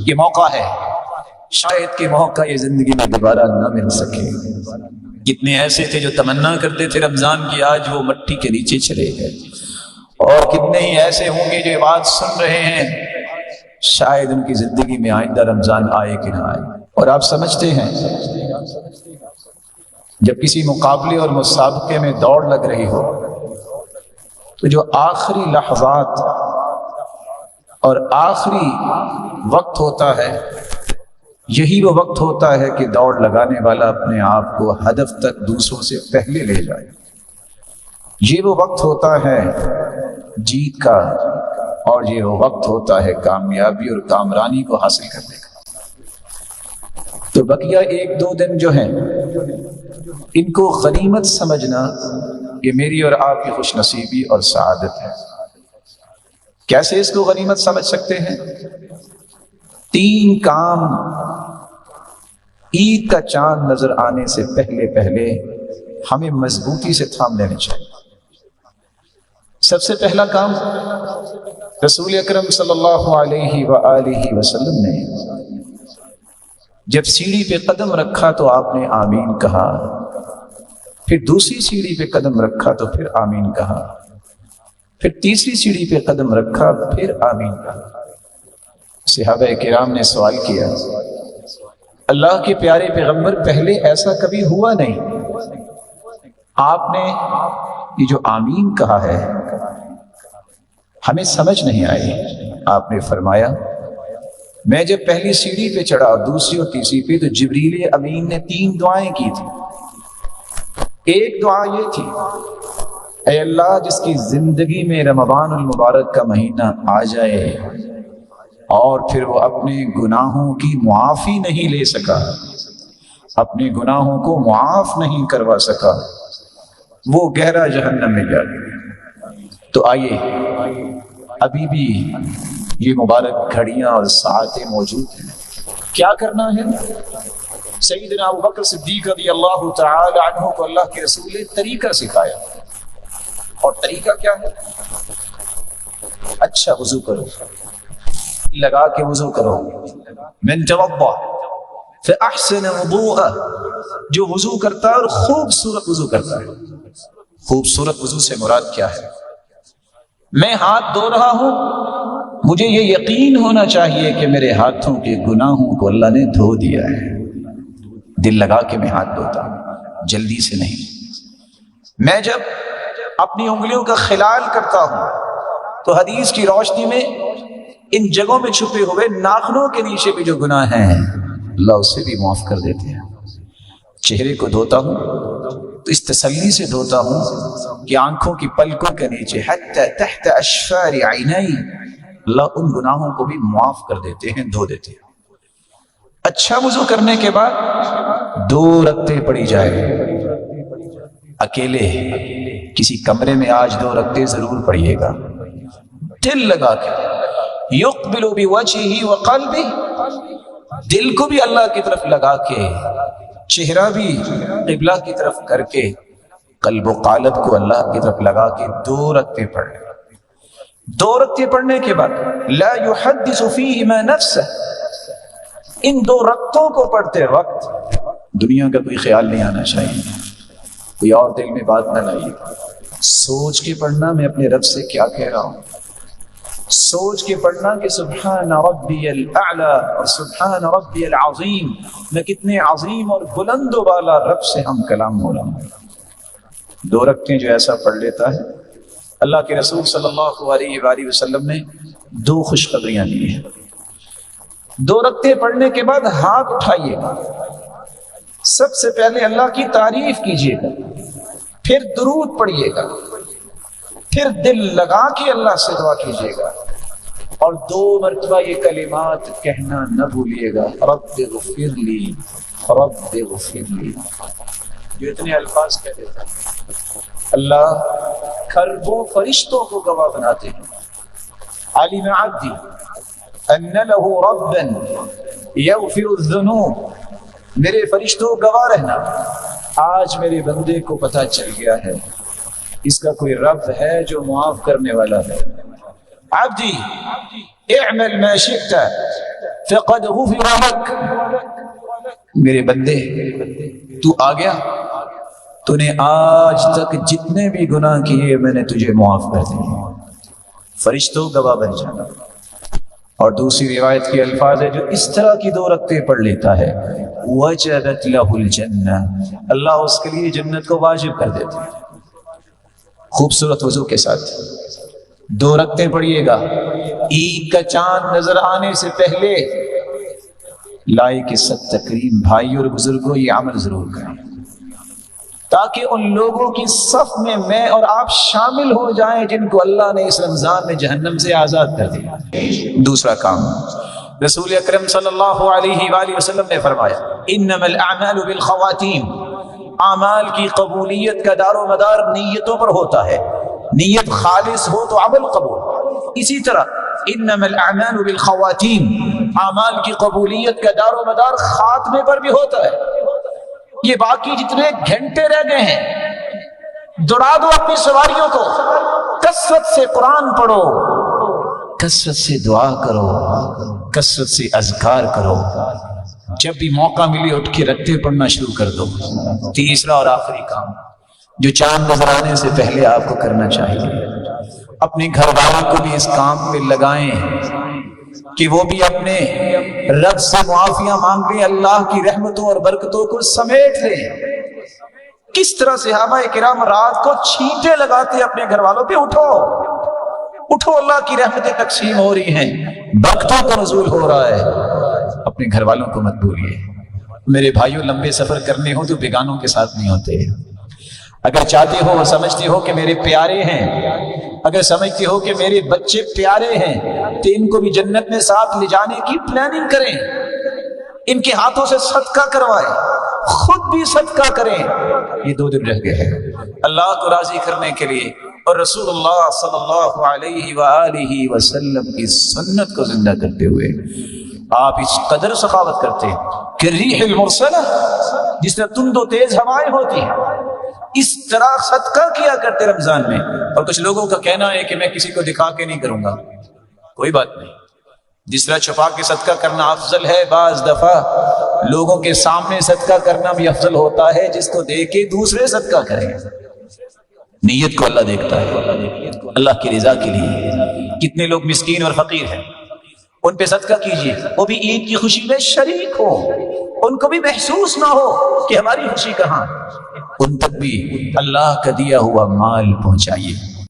یہ موقع ہے، شاید کہ موقع یہ زندگی میں دوبارہ نہ مل سکے۔ کتنے ایسے تھے جو تمنا کرتے تھے رمضان کی، آج وہ مٹی کے نیچے چلے گئے، اور کتنے ہی ایسے ہوں گے جو یہ بات سن رہے ہیں، شاید ان کی زندگی میں آئندہ رمضان آئے کہ نہ آئے۔ اور آپ سمجھتے ہیں جب کسی مقابلے اور مسابقے میں دوڑ لگ رہی ہو تو جو آخری لحظات اور آخری وقت ہوتا ہے، یہی وہ وقت ہوتا ہے کہ دوڑ لگانے والا اپنے آپ کو ہدف تک دوسروں سے پہلے لے جائے۔ یہ وہ وقت ہوتا ہے جیت کا، اور یہ وہ وقت ہوتا ہے کامیابی اور کامرانی کو حاصل کرنے کا۔ تو بقیہ ایک دو دن جو ہیں ان کو غنیمت سمجھنا، یہ میری اور آپ کی خوش نصیبی اور سعادت ہے۔ کیسے اس کو غنیمت سمجھ سکتے ہیں؟ 3 کام عید کا چاند نظر آنے سے پہلے ہمیں مضبوطی سے تھام لینے چاہیے۔ سب سے پہلا کام، رسول اکرم صلی اللہ علیہ وآلہ وسلم نے جب سیڑھی پہ قدم رکھا تو آپ نے آمین کہا، پھر دوسری سیڑھی پہ قدم رکھا تو پھر آمین کہا، پھر تیسری سیڑھی پہ قدم رکھا پھر آمین کہا۔ صحابہ کرام نے سوال کیا، اللہ کے پیارے پیغمبر پہلے ایسا کبھی ہوا نہیں، آپ نے یہ جو آمین کہا ہے ہمیں سمجھ نہیں آئی۔ آپ نے فرمایا، میں جب پہلی سیڑھی پہ چڑھا اور دوسری اور تیسری پہ تو جبریل امین نے 3 دعائیں کی تھی۔ ایک دعا یہ تھی، اے اللہ جس کی زندگی میں رمضان المبارک کا مہینہ آ جائے اور پھر وہ اپنے گناہوں کی معافی نہیں لے سکا، اپنے گناہوں کو معاف نہیں کروا سکا، وہ گہرا جہنم میں جائے۔ تو آئیے، ابھی بھی یہ مبارک گھڑیاں اور ساعتیں موجود ہیں، کیا کرنا ہے؟ سیدنا ابو بکر صدیق رضی اللہ تعالی عنہ کو اللہ کے رسول نے طریقہ سکھایا، اور طریقہ کیا ہے؟ اچھا وضو کرو، لگا کے وضو کرو۔ من توضأ فاحسن وضوءه، جو وضو کرتا ہے اور خوبصورت وضو کرتا ہے۔ خوبصورت وضو سے مراد کیا ہے؟ میں ہاتھ دھو رہا ہوں، مجھے یہ یقین ہونا چاہیے کہ میرے ہاتھوں کے گناہوں کو اللہ نے دھو دیا ہے۔ دل لگا کے میں ہاتھ دھوتا ہوں، جلدی سے نہیں۔ میں جب اپنی انگلیوں کا خلال کرتا ہوں تو حدیث کی روشنی میں ان جگہوں میں چھپے ہوئے ناخنوں کے نیچے بھی جو گناہ ہیں اللہ اسے بھی معاف کر دیتے ہیں۔ چہرے کو دھوتا ہوں تو اس تسلی سے دھوتا ہوں کہ آنکھوں کی پلکوں کے نیچے حتی تحت اشفار عینی، اللہ ان گناہوں کو بھی معاف کر دیتے ہیں، دھو دیتے ہیں۔ اچھا وضو کرنے کے بعد 2 رکعتیں پڑھی جائے، اکیلے کسی کمرے میں آج 2 رکعتیں ضرور پڑھیے گا، دل لگا کے، یقبل بوجہہ وقلبہ، دل کو بھی اللہ کی طرف لگا کے، چہرہ بھی قبلہ کی طرف کر کے، قلب و قالب کو اللہ کی طرف لگا کے 2 رکعتیں پڑھ لیں۔ 2 رکعتیں پڑھنے کے بعد لا يحدث فیہما نفسہ، ان 2 رکعتوں کو پڑھتے وقت دنیا کا کوئی خیال نہیں آنا چاہیے، کوئی اور دل میں بات نہ لائیے، سوچ کے پڑھنا میں اپنے رب سے کیا کہہ رہا ہوں، سوچ کے پڑھنا کہ سبحان ربی الاعلی اور سبحان ربی العظیم، میں کتنے عظیم اور بلند و بالا رب سے ہم کلام ہو رہا ہوں۔ 2 رکعتیں جو ایسا پڑھ لیتا ہے، اللہ کے رسول صلی اللہ علیہ وآلہ وسلم نے 2 خوشخبریاں دی ہیں۔ 2 رکعتیں پڑھنے کے بعد ہاتھ اٹھائیے گا، سب سے پہلے اللہ کی تعریف کیجیے گا، پھر درود پڑھیے گا، پھر دل لگا کے اللہ سے دعا کیجیے گا، اور 2 مرتبہ یہ کلمات کہنا نہ بھولیے گا، رب اغفر لی، رب اغفر لی۔ جو اتنے الفاظ کہہ دیتا ہے اللہ کھربوں فرشتوں کو گواہ بناتے ہیں، علم عبدی ان له ربا یغفر الذنوب، میرے فرشتوں گواہ رہنا، آج میرے بندے کو پتہ چل گیا ہے اس کا کوئی رب ہے جو معاف کرنے والا ہے۔ عبدی اعمل ما شئت فقد غفر لك، میرے بندے تو آ گیا، تو نے آج تک جتنے بھی گناہ کیے میں نے تجھے معاف کر دیے، فرشتوں گواہ بن جانا۔ اور دوسری روایت کے الفاظ ہے جو اس طرح کی 2 رکعتیں پڑھ لیتا ہے وجبت له الجنہ، اللہ اس کے لیے جنت کو واجب کر دیتے ہیں۔ خوبصورت وضو کے ساتھ 2 رکعتیں پڑھیے گا، عید کا چاند نظر آنے سے پہلے لائق سب تکریم بھائی اور بزرگوں یہ عمل ضرور کریں تاکہ ان لوگوں کی صف میں اور آپ شامل ہو جائیں جن کو اللہ نے اس رمضان میں جہنم سے آزاد کر دیا۔ دوسرا کام، رسول اکرم صلی اللہ علیہ وآلہ وسلم نے فرمایا انما الاعمال بالخواتیم، اعمال کی قبولیت کا دار و مدار نیتوں پر ہوتا ہے، نیت خالص ہو تو عمل قبول۔ اسی طرح انما الاعمال بالخواتیم، اعمال کی قبولیت کا دار و مدار خاتمے پر بھی ہوتا ہے۔ یہ باقی جتنے گھنٹے رہ گئے ہیں دوڑا دو اپنی سواریوں کو، کثرت سے قرآن پڑھو، کثرت سے دعا کرو، کثرت سے اذکار کرو، جب بھی موقع ملے اٹھ کے رکعتیں پڑھنا شروع کر دو۔ تیسرا اور آخری کام جو چاند نظر آنے سے پہلے آپ کو کرنا چاہیے، اپنے گھر والوں کو بھی اس کام پہ لگائیں کہ وہ بھی اپنے رب سے معافیاں مانگ لیں، اللہ کی رحمتوں اور برکتوں کو سمیٹ لیں۔ کس طرح صحابہ کرام رات کو چھینٹے لگاتے اپنے گھر والوں پہ، اٹھو اٹھو، اللہ کی رحمتیں تقسیم ہو رہی ہیں، برکتوں کا نزول ہو رہا ہے، اپنے گھر والوں کو مت بھولیے۔ میرے بھائیوں، لمبے سفر کرنے ہو تو بیگانوں کے ساتھ نہیں ہوتے۔ اگر چاہتے ہو اور سمجھتے ہو کہ میرے پیارے ہیں، اگر سمجھتے ہو کہ میرے بچے پیارے ہیں، تو ان کو بھی جنت میں ساتھ لے جانے کی پلاننگ کریں، ان کے ہاتھوں سے صدقہ کروائیں، خود بھی صدقہ کریں۔ یہ 2 دن رہ گئے ہیں اللہ کو راضی کرنے کے لیے اور رسول اللہ صلی اللہ علیہ وآلہ وسلم کی سنت کو زندہ کرتے ہوئے آپ اس قدر سخاوت کرتے ہیں کہ ریح المرسلہ، جس طرح تند و تیز ہوائیں ہوتی ہیں، اس طرح صدقہ کیا کرتے رمضان میں۔ اور کچھ لوگوں کا کہنا ہے کہ میں کسی کو دکھا کے نہیں کروں گا، کوئی بات نہیں، جس طرح چھپا کے صدقہ کرنا افضل ہے، بعض دفعہ لوگوں کے سامنے صدقہ کرنا بھی افضل ہوتا ہے، جس کو دیکھ کے دوسرے صدقہ کریں۔ نیت کو اللہ دیکھتا ہے، اللہ کی رضا کے لیے۔ کتنے لوگ مسکین اور فقیر ہیں، ان پہ صدقہ کیجیے، وہ بھی عید کی خوشی میں شریک ہو، ان کو بھی محسوس نہ ہو کہ ہماری خوشی کہاں، ان تک بھی اللہ کا دیا ہوا مال پہنچائیے۔